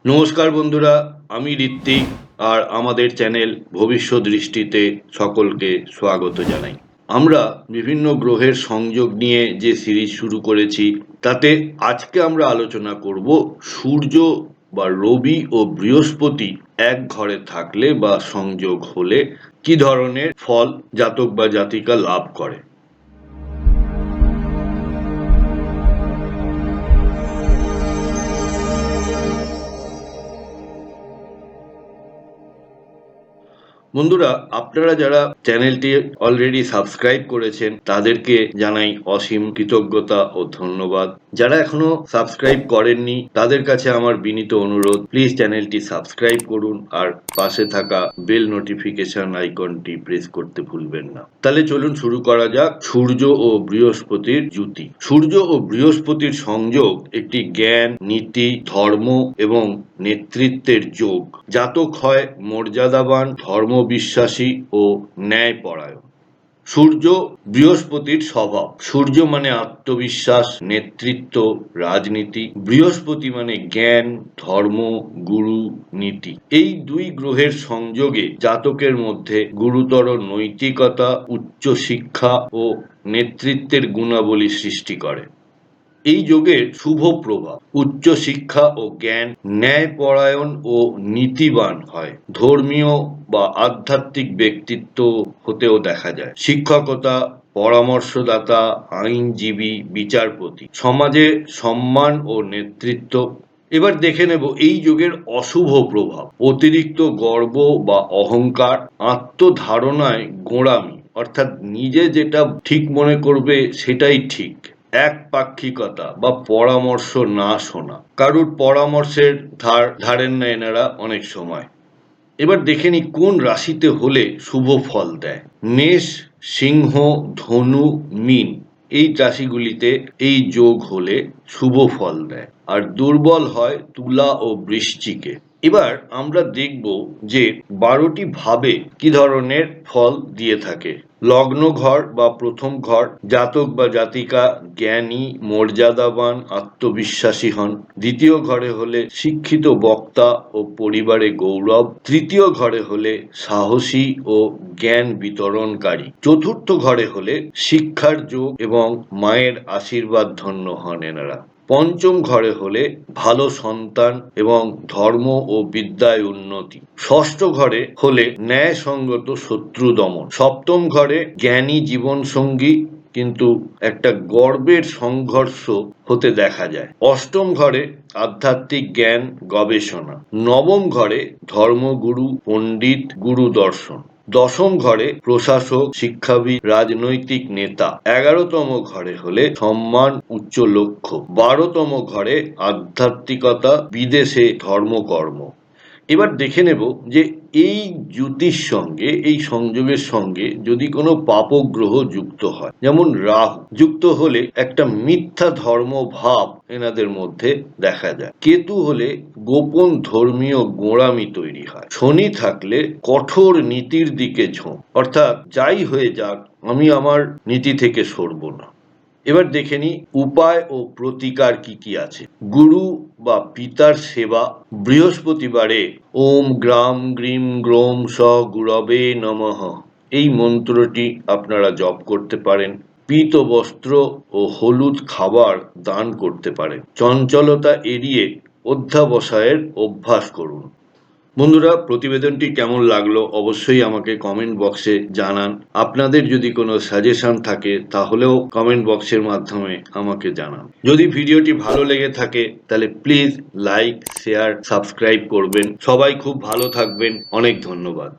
নমস্কার বন্ধুরা, আমি ঋত্বিক আর আমাদের চ্যানেল ভবিষ্যৎ দৃষ্টিতে সকলকে স্বাগত জানাই। আমরা বিভিন্ন গ্রহের সংযোগ নিয়ে যে সিরিজ শুরু করেছি, তাতে আজকে আমরা আলোচনা করব সূর্য বা রবি ও বৃহস্পতি এক ঘরে থাকলে বা সংযোগ হলে কি ধরনের ফল জাতক বা জাতিকা লাভ করে। বন্ধুরা, আপনারা যারা চ্যানেলটি অলরেডি সাবস্ক্রাইব করেছেন তাদেরকে জানাই অসীম কৃতজ্ঞতা ও ধন্যবাদ। যারা এখনো সাবস্ক্রাইব করেননি তাদের কাছে আমার বিনীত অনুরোধ, প্লিজ চ্যানেলটি সাবস্ক্রাইব করুন আর পাশে থাকা বেল নোটিফিকেশন আইকনটি প্রেস করতে ভুলবেন না। তাহলে চলুন শুরু করা যাক সূর্য ও বৃহস্পতির জুতি। সূর্য ও বৃহস্পতির সংযোগ একটি জ্ঞান, নীতি, ধর্ম এবং নেতৃত্বের যোগ। জাতক হয় মর্যাদাবান, ধর্মবিশ্বাসী ও ন্যায়পরায়ণ। সূর্য বৃহস্পতির স্বভাব। সূর্য মানে আত্মবিশ্বাস, নেতৃত্ব, রাজনীতি। বৃহস্পতি মানে জ্ঞান, ধর্ম, গুরু, নীতি। এই দুই গ্রহের সংযোগে জাতকের মধ্যে গুরুতর নৈতিকতা, উচ্চশিক্ষা ও নেতৃত্বের গুণাবলী সৃষ্টি করে। এই যোগের শুভ প্রভাব: উচ্চশিক্ষা ও জ্ঞান, ন্যায়পরায়ণ ও নীতিবান হয়, ধর্মীয় বা আধ্যাত্মিক ব্যক্তিত্ব হতেও দেখা যায়, শিক্ষকতা, পরামর্শদাতা, আইনজীবী, বিচারপতি, সমাজে সম্মান ও নেতৃত্ব। এবার দেখে নেব এই যোগের অশুভ প্রভাব: অতিরিক্ত গর্ব বা অহংকার, আত্মধারণায় গোঁড়ামি, অর্থাৎ নিজে যেটা ঠিক মনে করবে সেটাই ঠিক, একপাক্ষিকতা বা পরামর্শ না শোনা, কারুর পরামর্শের ধারেন না এনারা অনেক সময়। এবার দেখে নি কোন রাশিতে হলে শুভ ফল দেয়। মেষ, সিংহ, ধনু, মীন এই রাশিগুলিতে এই যোগ হলে শুভ ফল দেয়, আর দুর্বল হয় তুলা ও বৃশ্চিকে। এবার আমরা দেখব যে 12টি ভাবে কি ধরনের ফল দিয়ে থাকে। লগ্ন ঘর বা প্রথম ঘর, জাতক বা জাতিকা জ্ঞানী, মর্যাদাবান, আত্মবিশ্বাসী হন। দ্বিতীয় ঘরে হলে শিক্ষিত বক্তা ও পরিবারে গৌরব। তৃতীয় ঘরে হলে সাহসী ও জ্ঞান বিতরণকারী। চতুর্থ ঘরে হলে শিক্ষার যোগ এবং মায়ের আশীর্বাদ ধন্য হন এনারা। পঞ্চম ঘরে হলে ভালো সন্তান এবং ধর্ম ও বিদ্যায় উন্নতি। ষষ্ঠ ঘরে হলে ন্যায়সঙ্গত শত্রু দমন। সপ্তম ঘরে জ্ঞানী জীবনসঙ্গী কিন্তু একটা গর্বের সংঘর্ষ হতে দেখা যায়। অষ্টম ঘরে আধ্যাত্মিক জ্ঞান, গবেষণা। নবম ঘরে ধর্মগুরু, পণ্ডিত, গুরু দর্শন। দশম ঘরে প্রশাসক, শিক্ষাবিদ, রাজনৈতিক নেতা। 11তম ঘরে হলে সম্মান, উচ্চ লক্ষ্য। 12তম ঘরে আধ্যাত্মিকতা, বিদেশে ধর্মকর্ম। এবার দেখে নেব যে এই জ্যোতির সঙ্গে, এই সংযোগের সঙ্গে যদি কোনো পাপগ্রহ যুক্ত হয়, যেমন রাহু যুক্ত হলে একটা মিথ্যা ধর্ম ভাব এনাদের মধ্যে দেখা যায়। কেতু হলে গোপন ধর্মীয় গোঁড়ামি তৈরি হয়। শনি থাকলে কঠোর নীতির দিকে ঝোঁক, অর্থাৎ যাই হয়ে যাক আমি আমার নীতি থেকে সরব না। এবার দেখে নি উপায় ও প্রতিকার কি কি আছে। গুরু বা পিতার সেবা। বৃহস্পতিবারে ওম গ্রাম গ্রীম গ্রোম স গুরবে নমঃ এই মন্ত্রটি আপনারা জপ করতে পারেন। পীত বস্ত্র ও হলুদ খাবার দান করতে পারেন। চঞ্চলতা এড়িয়ে অধ্যাবসায়ের অভ্যাস করুন। বন্ধুরা, প্রতিবেদনটি কেমন লাগলো অবশ্যই আমাকে কমেন্ট বক্সে জানান। আপনাদের যদি কোনো সাজেশন থাকে তাহলেও কমেন্ট বক্সের মাধ্যমে আমাকে জানান। যদি ভিডিওটি ভালো লেগে থাকে তাহলে প্লিজ লাইক, শেয়ার, সাবস্ক্রাইব করবেন। সবাই খুব ভালো থাকবেন। অনেক ধন্যবাদ।